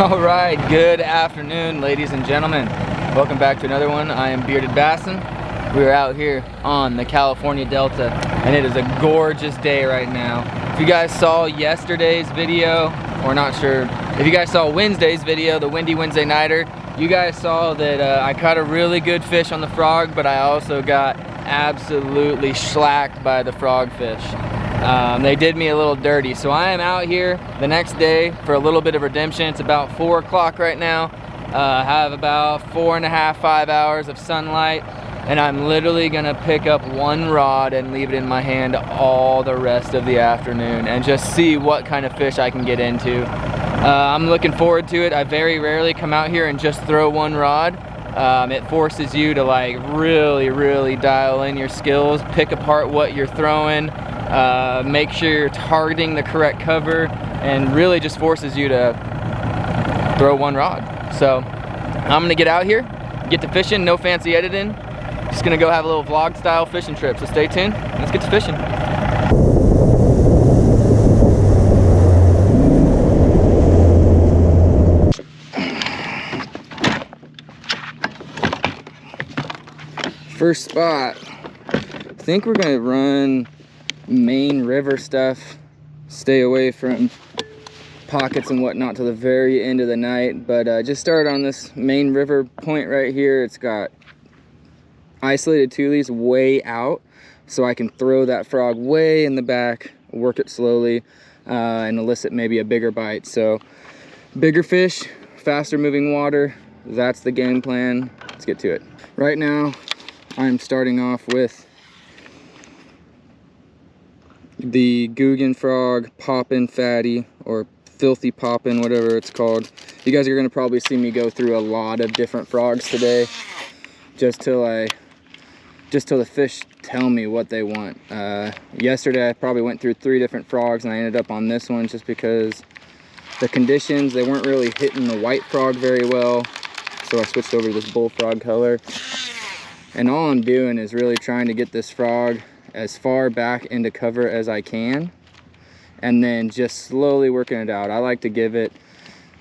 All right, good afternoon, ladies and gentlemen. Welcome back to another one. I am Bearded Bassin. We are out here on the California Delta, and it is a gorgeous day right now. If you guys saw yesterday's video, or not sure, if you guys saw Wednesday's video, the Windy Wednesday Nighter, you guys saw that I caught a really good fish on the frog, but I also got absolutely slacked by the frogfish. They did me a little dirty, so I am out here the next day for a little bit of redemption. It's about 4 o'clock right now. I have about 4.5, 5 hours of sunlight, and I'm literally gonna pick up one rod and leave it in my hand all the rest of the afternoon and just see what kind of fish I can get into. I'm looking forward to it. I very rarely come out here and just throw one rod. It forces you to like really dial in your skills, pick apart what you're throwing, make sure you're targeting the correct cover, and really just forces you to throw one rod. So I'm gonna get out here, get to fishing, no fancy editing. Just gonna go have a little vlog style fishing trip, so stay tuned. Let's get to fishing. First spot, I think we're gonna run main river stuff, stay away from pockets and whatnot till the very end of the night, but just started on this main river point right here. It's got isolated tulies way out, so I can throw that frog way in the back, work it slowly, and elicit maybe a bigger bite. So bigger fish, faster moving water, that's the game plan. Let's get to it. Right now I'm starting off with the Guggen frog poppin' fatty, or filthy poppin', whatever it's called. You guys are gonna probably see me go through a lot of different frogs today, just till the fish tell me what they want. Yesterday I probably went through 3 different frogs and I ended up on this one just because the conditions, they weren't really hitting the white frog very well, so I switched over to this bullfrog color. And all I'm doing is really trying to get this frog as far back into cover as I can, and then just slowly working it out. I like to give it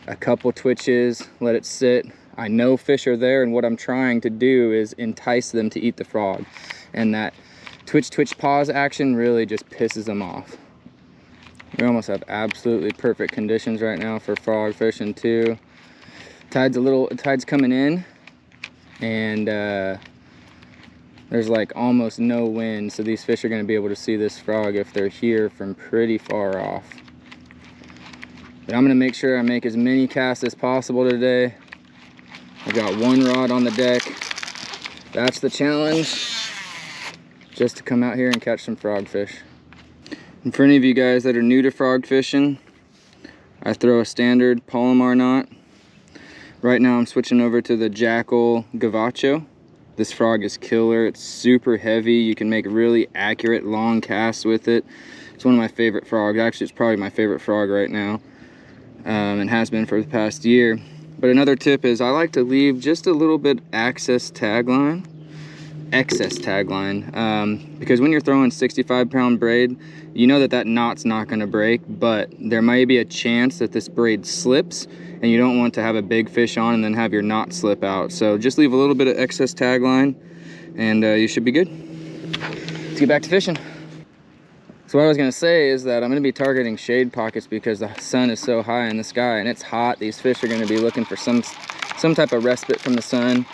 a couple twitches, let it sit. I know fish are there, and what I'm trying to do is entice them to eat the frog. And that twitch, pause action really just pisses them off. We almost have absolutely perfect conditions right now for frog fishing too. Tide's coming in, and there's like almost no wind, so these fish are going to be able to see this frog if they're here from pretty far off. But I'm going to make sure I make as many casts as possible today. I got one rod on the deck. That's the challenge, just to come out here and catch some frogfish. And for any of you guys that are new to frog fishing, I throw a standard Palomar knot. Right now I'm switching over to the Jackal Gavacho. This frog is killer. It's super heavy. You can make really accurate long casts with it. It's one of my favorite frogs. Actually, it's probably my favorite frog right now, and has been for the past year. But another tip is I like to leave just a little bit excess tagline, because when you're throwing 65-pound braid, you know that knot's not going to break, but there might be a chance that this braid slips, and you don't want to have a big fish on and then have your knot slip out. So just leave a little bit of excess tagline, and you should be good. Let's get back to fishing. So what I was gonna say is that I'm gonna be targeting shade pockets because the sun is so high in the sky and it's hot. These fish are gonna be looking for some type of respite from the sun.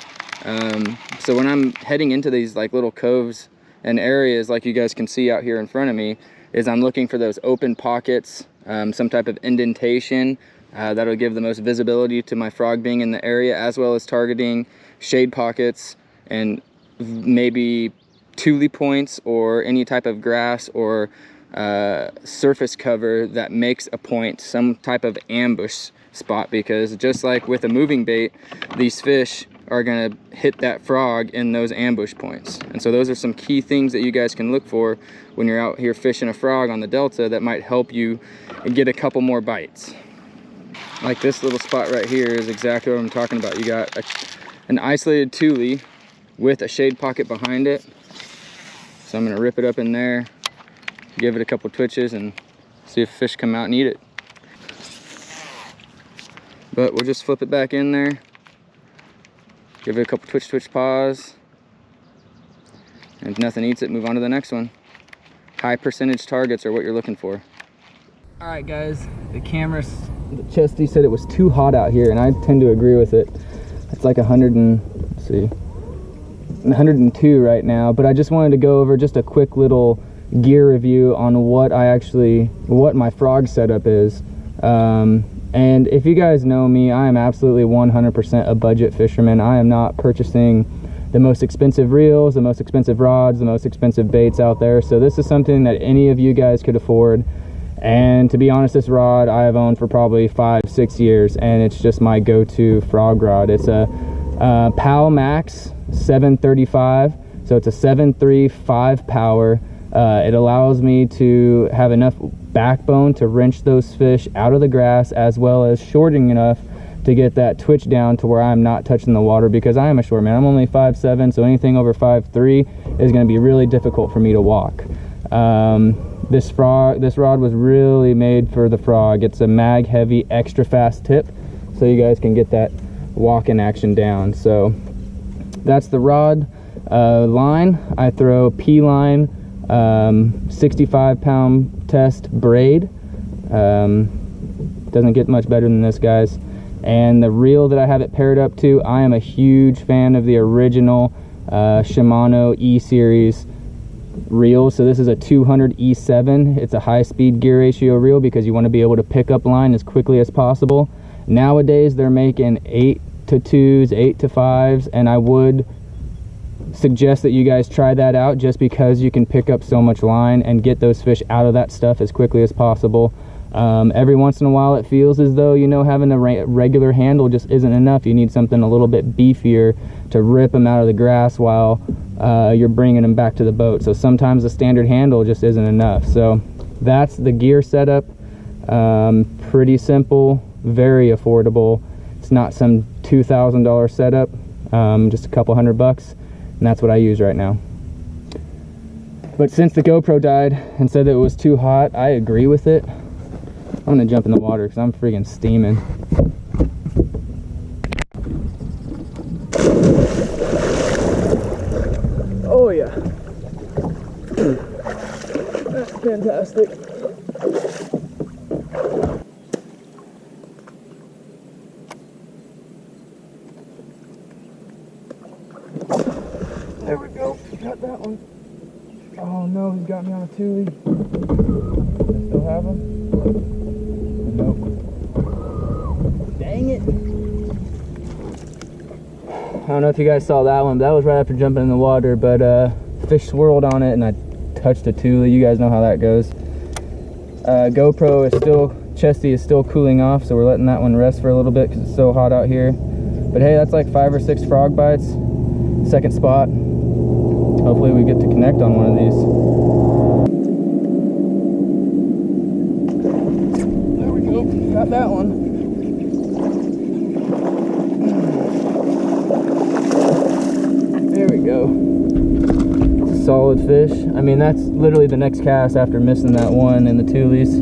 So when I'm heading into these like little coves and areas like you guys can see out here in front of me, is I'm looking for those open pockets, some type of indentation that'll give the most visibility to my frog being in the area, as well as targeting shade pockets and maybe tule points or any type of grass or surface cover that makes a point, some type of ambush spot, because just like with a moving bait, these fish are going to hit that frog in those ambush points. And so those are some key things that you guys can look for when you're out here fishing a frog on the Delta that might help you get a couple more bites. Like this little spot right here is exactly what I'm talking about. You got an isolated tule with a shade pocket behind it. So I'm gonna rip it up in there, give it a couple twitches, and see if fish come out and eat it. But we'll just flip it back in there. Give it a couple twitch paws. And if nothing eats it, move on to the next one. High percentage targets are what you're looking for. All right, guys, the Chesty said it was too hot out here, and I tend to agree with it. It's like 102 right now, but I just wanted to go over just a quick little gear review on what my frog setup is. And if you guys know me, I am absolutely 100% a budget fisherman. I am not purchasing the most expensive reels, the most expensive rods, the most expensive baits out there. So this is something that any of you guys could afford. And to be honest, this rod I have owned for probably 5-6 years, and it's just my go-to frog rod. It's a Pal Max 735, so it's a 735 power. It allows me to have enough backbone to wrench those fish out of the grass, as well as shorting enough to get that twitch down to where I'm not touching the water, because I am a short man. I'm only 5'7", so anything over 5'3" is going to be really difficult for me to walk. This rod was really made for the frog. It's a mag heavy, extra fast tip, so you guys can get that walking action down. So that's the rod. Line, I throw Pline 65-pound test braid. Doesn't get much better than this, guys. And the reel that I have it paired up to, I am a huge fan of the original Shimano E-Series reel. So this is a 200 E7. It's a high-speed gear ratio reel because you want to be able to pick up line as quickly as possible. Nowadays they're making 8-2s, 8-5s, and I would suggest that you guys try that out, just because you can pick up so much line and get those fish out of that stuff as quickly as possible. Every once in a while it feels as though, having a regular handle just isn't enough. You need something a little bit beefier to rip them out of the grass while you're bringing them back to the boat. So sometimes the standard handle just isn't enough. So that's the gear setup. Pretty simple, very affordable. It's not some $2,000 setup, just a couple $100, and that's what I use right now. But since the GoPro died and said that it was too hot, I agree with it. I'm gonna jump in the water because I'm freaking steaming. Oh yeah. That's fantastic. There we go. Got that one. Oh no, he's got me on a tule. I still have him. Nope. Dang it. I don't know if you guys saw that one, but that was right after jumping in the water, but fish swirled on it and I touched a tule. You guys know how that goes. GoPro is still, Chesty is still cooling off, so we're letting that one rest for a little bit because it's so hot out here. But hey, that's like 5 or 6 frog bites. Second spot. Hopefully we get to connect on one of these. There we go, got that one. There we go. It's a solid fish. I mean, that's literally the next cast after missing that one in the tules.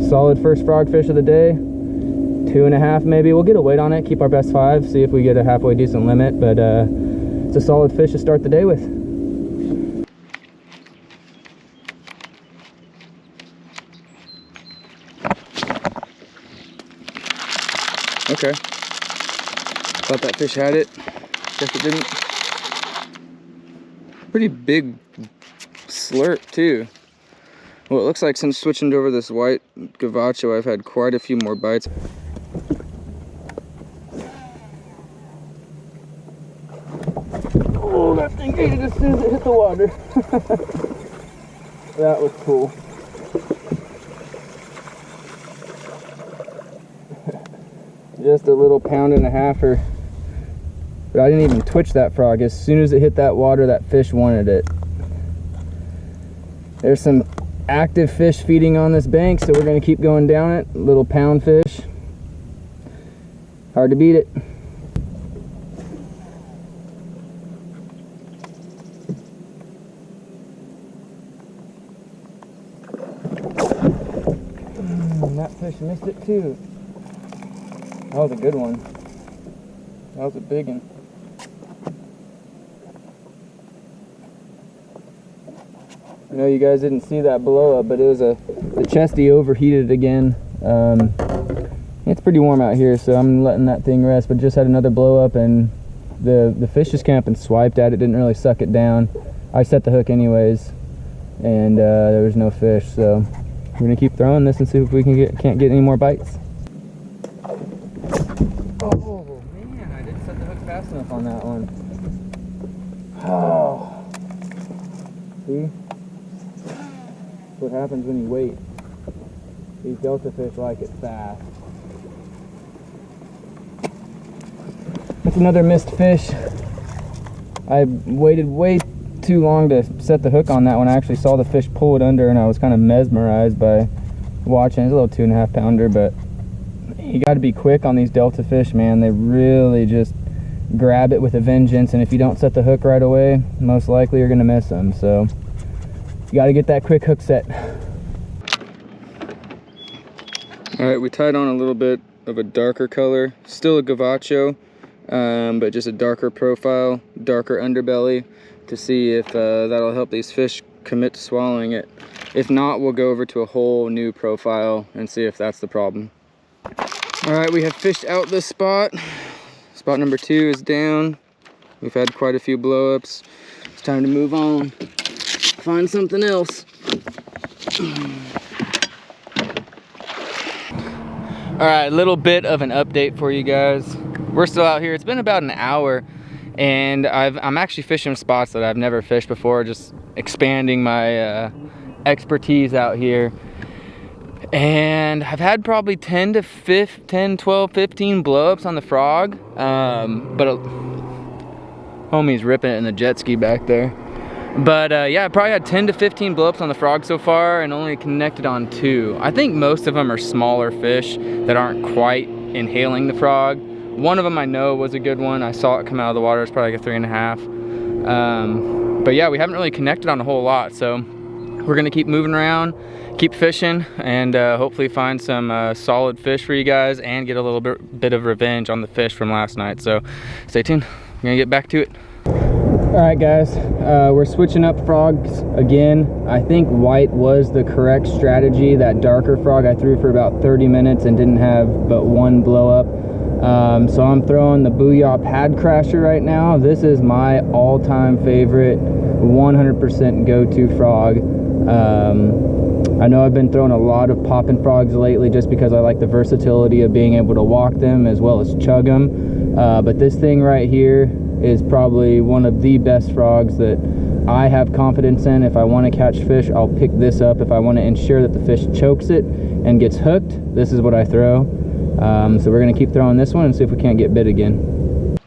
Solid first frog fish of the day. 2.5 maybe. We'll get a weight on it, keep our best 5, see if we get a halfway decent limit, but it's a solid fish to start the day with. Okay. Thought that fish had it. Guess it didn't. Pretty big slurp too. Well, it looks like since switching over this white gavacho, I've had quite a few more bites. Oh, that thing ate it as soon as it hit the water. That was cool. Just a little 1.5-pounder. But I didn't even twitch that frog. As soon as it hit that water, that fish wanted it. There's some active fish feeding on this bank, so we're going to keep going down it. Little pound fish. Hard to beat it. That fish missed it too. That was a good one. That was a big one. I know you guys didn't see that blow up, but it was the chesty overheated again. It's pretty warm out here, so I'm letting that thing rest, but just had another blow up, and the fish just came up and swiped at it, didn't really suck it down. I set the hook anyways, and there was no fish, so we're gonna keep throwing this and see if we can't get any more bites. Oh man, I didn't set the hook fast enough on that one. Oh, see? That's what happens when you wait. These delta fish like it fast. That's another missed fish. I waited way too long to set the hook on that one. I actually saw the fish pull it under, and I was kind of mesmerized by watching. It's a little 2.5 pounder, but you got to be quick on these delta fish, man. They really just grab it with a vengeance, and if you don't set the hook right away, most likely you're gonna miss them. So you got to get that quick hook set. All right, we tied on a little bit of a darker color, still a gavacho, but just a darker profile, darker underbelly, to see if that'll help these fish commit to swallowing it. If not, we'll go over to a whole new profile and see if that's the problem. All right, we have fished out this spot. Spot number 2 is down. We've had quite a few blow-ups. It's time to move on, find something else. All right, a little bit of an update for you guys. We're still out here. It's been about an hour, and I'm actually fishing spots that I've never fished before, just expanding my expertise out here. And I've had probably 10, 12, 15 blow-ups on the frog, but homie's ripping it in the jet ski back there. But yeah, I probably had 10 to 15 blow-ups on the frog so far, and only connected on 2. I think most of them are smaller fish that aren't quite inhaling the frog. One of them I know was a good one. I saw it come out of the water. It's probably like a 3.5. But yeah, we haven't really connected on a whole lot, so we're gonna keep moving around, keep fishing, and hopefully find some solid fish for you guys and get a little bit of revenge on the fish from last night. So stay tuned. We're gonna get back to it. All right, guys, we're switching up frogs again. I think white was the correct strategy. That darker frog I threw for about 30 minutes and didn't have but 1 blow up. So I'm throwing the Booyah Pad Crasher right now. This is my all-time favorite, 100% go-to frog. I know I've been throwing a lot of popping frogs lately just because I like the versatility of being able to walk them as well as chug them. But this thing right here is probably one of the best frogs that I have confidence in. If I want to catch fish, I'll pick this up. If I want to ensure that the fish chokes it and gets hooked, this is what I throw. So we're going to keep throwing this one and see if we can't get bit again.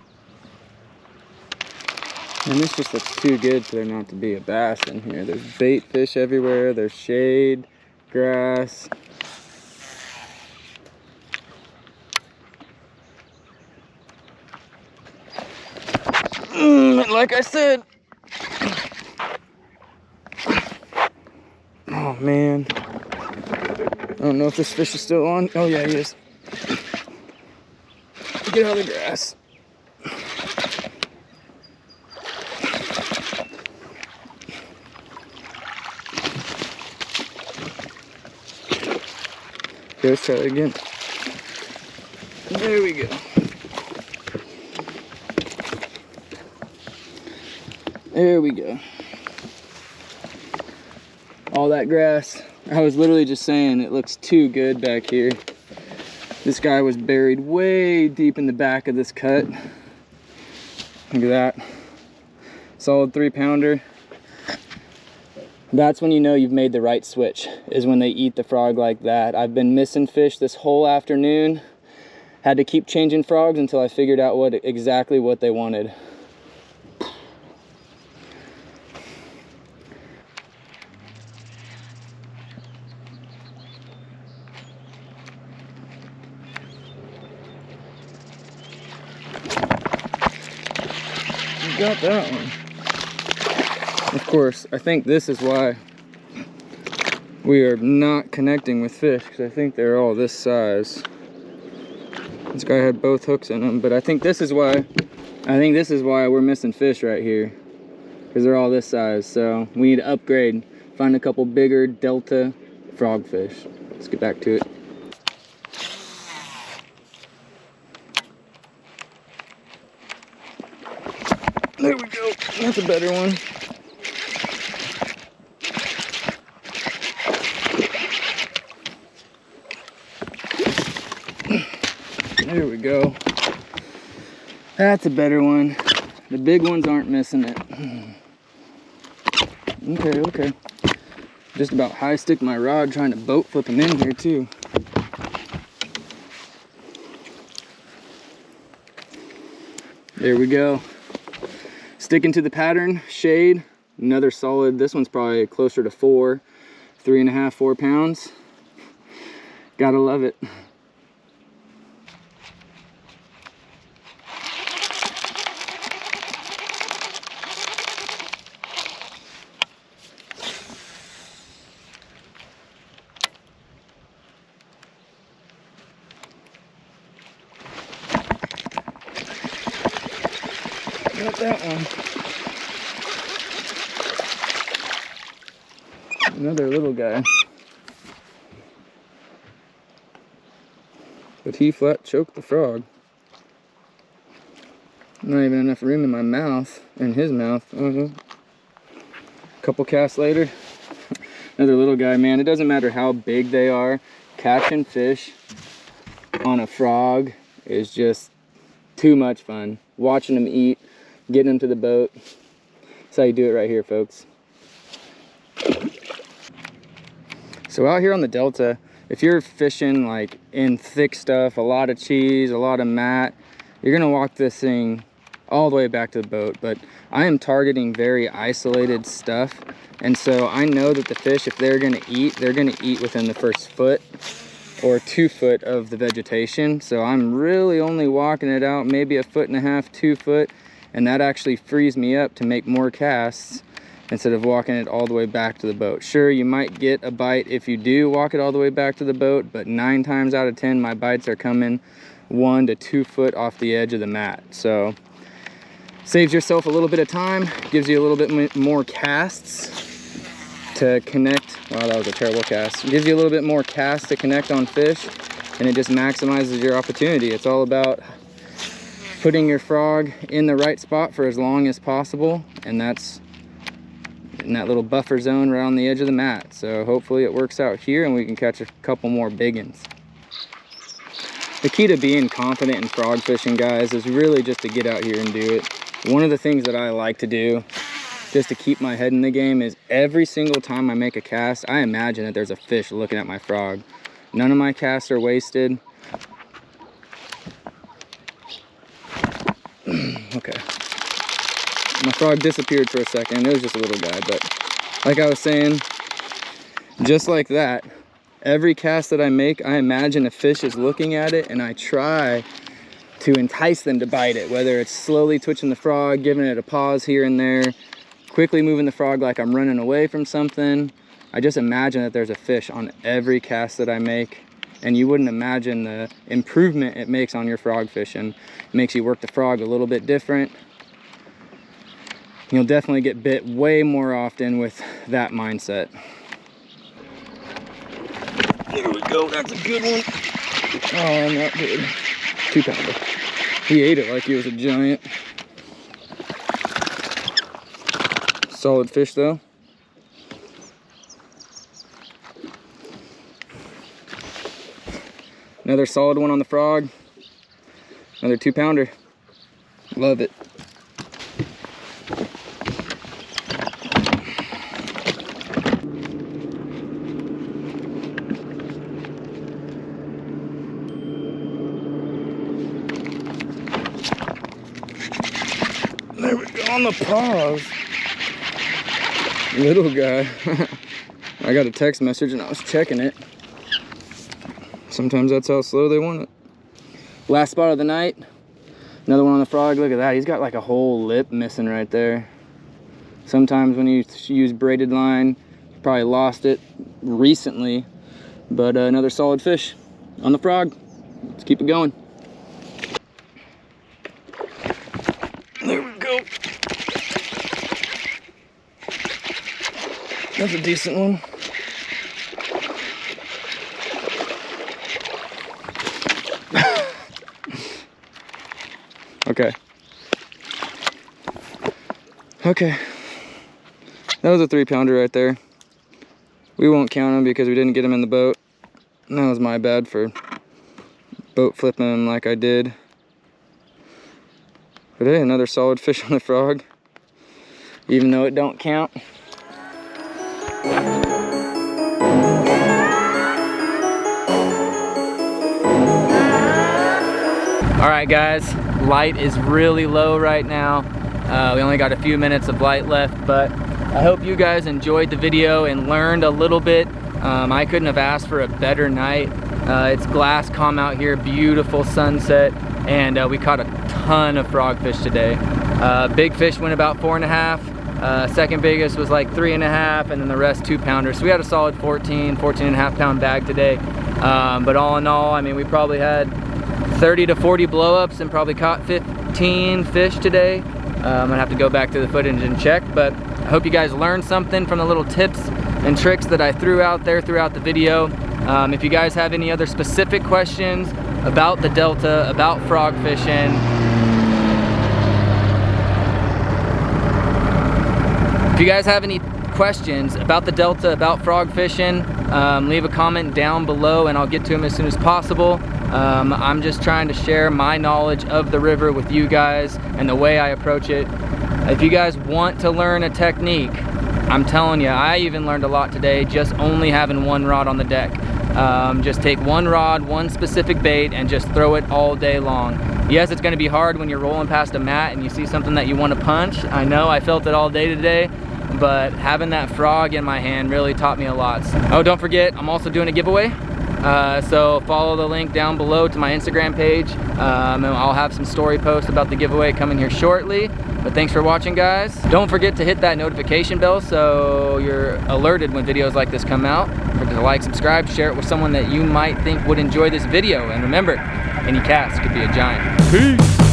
And this just looks too good for there not to be a bass in here. There's bait fish everywhere. There's shade, grass. Like I said. Oh man. I don't know if this fish is still on. Oh yeah, he is. Get out of the grass. Okay, let's try it again. There we go. There we go. All that grass. I was literally just saying it looks too good back here. This guy was buried way deep in the back of this cut. Look at that. Solid 3-pounder. That's when you know you've made the right switch, is when they eat the frog like that. I've been missing fish this whole afternoon. Had to keep changing frogs until I figured out exactly what they wanted. Got that one. Of course, I think this is why we are not connecting with fish, because I think they're all this size. This guy had both hooks in them, but I think this is why we're missing fish right here, because they're all this size. So we need to upgrade, find a couple bigger delta frogfish. Let's get back to it. There we go. That's a better one. There we go. That's a better one. The big ones aren't missing it. Okay. Just about high stick my rod trying to boat flip them in here too. There we go. Sticking to the pattern, shade, another solid. This one's probably closer to 3.5, 4 pounds. Gotta love it. Got that one. Another little guy. But he flat choked the frog. Not even enough room in my mouth, in his mouth. Couple casts later, another little guy. Man, it doesn't matter how big they are. Catching fish on a frog is just too much fun. Watching them eat, getting them to the boat. That's how you do it right here, folks. So out here on the Delta, if you're fishing like in thick stuff, a lot of cheese, a lot of mat, you're gonna walk this thing all the way back to the boat. But I am targeting very isolated stuff. And so I know that the fish, if they're gonna eat within the first foot or 2 foot of the vegetation. So I'm really only walking it out maybe 1.5 feet, 2 foot. And that actually frees me up to make more casts instead of walking it all the way back to the boat. Sure, you might get a bite if you do walk it all the way back to the boat, but 9 times out of 10, my bites are coming 1 to 2 foot off the edge of the mat. So saves yourself a little bit of time, gives you a little bit more casts to connect. Wow, that was a terrible cast. It gives you a little bit more casts to connect on fish, and it just maximizes your opportunity. It's all about putting your frog in the right spot for as long as possible, and that's in that little buffer zone right on the edge of the mat. So hopefully it works out here and we can catch a couple more big ones. The key to being confident in frog fishing, guys, is really just to get out here and do it. One of the things that I like to do just to keep my head in the game is every single time I make a cast, I imagine that there's a fish looking at my frog. None of my casts are wasted. Okay, my frog disappeared for a second. It was just a little guy, but like I was saying, just like that, every cast that I make, I imagine a fish is looking at it, and I try to entice them to bite it, whether it's slowly twitching the frog, giving it a pause here and there, quickly moving the frog like I'm running away from something. I just imagine that there's a fish on every cast that I make. And you wouldn't imagine the improvement it makes on your frog fishing. It makes you work the frog a little bit different. You'll definitely get bit way more often with that mindset. There we go, that's a good one. Oh, not good. 2 pounder. He ate it like he was a giant. Solid fish though. Another solid one on the frog. Another 2 pounder. Love it. There we go on the pause. Little guy. I got a text message and I was checking it. Sometimes that's how slow they want it. Last spot of the night. Another one on the frog. Look at that. He's got like a whole lip missing right there. Sometimes when you use braided line, you probably lost it recently. But another solid fish on the frog. Let's keep it going. That's a decent one. Okay. Okay. That was a 3-pounder right there. We won't count him because we didn't get him in the boat. And that was my bad for boat flipping him like I did. But hey, another solid fish on the frog, even though it don't count. All right, guys, light is really low right now. We only got a few minutes of light left, but I hope you guys enjoyed the video and learned a little bit. I couldn't have asked for a better night. It's glass calm out here, beautiful sunset, and we caught a ton of frogfish today. Big fish went about 4.5. Second biggest was like 3.5, and then the rest 2-pounders. So we had a solid 14.5 pound bag today. But all in all, I mean, we probably had 30 to 40 blow-ups and probably caught 15 fish today. I'm gonna have to go back to the footage and check, but I hope you guys learned something from the little tips and tricks that I threw out there throughout the video. If you guys have any other specific questions about the Delta, about frog fishing, if you guys have any questions about the Delta, about frog fishing, leave a comment down below and I'll get to them as soon as possible. I'm just trying to share my knowledge of the river with you guys and the way I approach it. If you guys want to learn a technique, I'm telling you, I even learned a lot today just only having one rod on the deck. Just take one rod, one specific bait, and just throw it all day long. Yes, it's going to be hard when you're rolling past a mat and you see something that you want to punch. I know, I felt it all day today, but having that frog in my hand really taught me a lot. Oh, don't forget, I'm also doing a giveaway. So follow the link down below to my Instagram page, and I'll have some story posts about the giveaway coming here shortly. But thanks for watching, guys. Don't forget to hit that notification bell so you're alerted when videos like this come out. Don't forget to like, subscribe, share it with someone that you might think would enjoy this video. And remember, any cast could be a giant. Peace!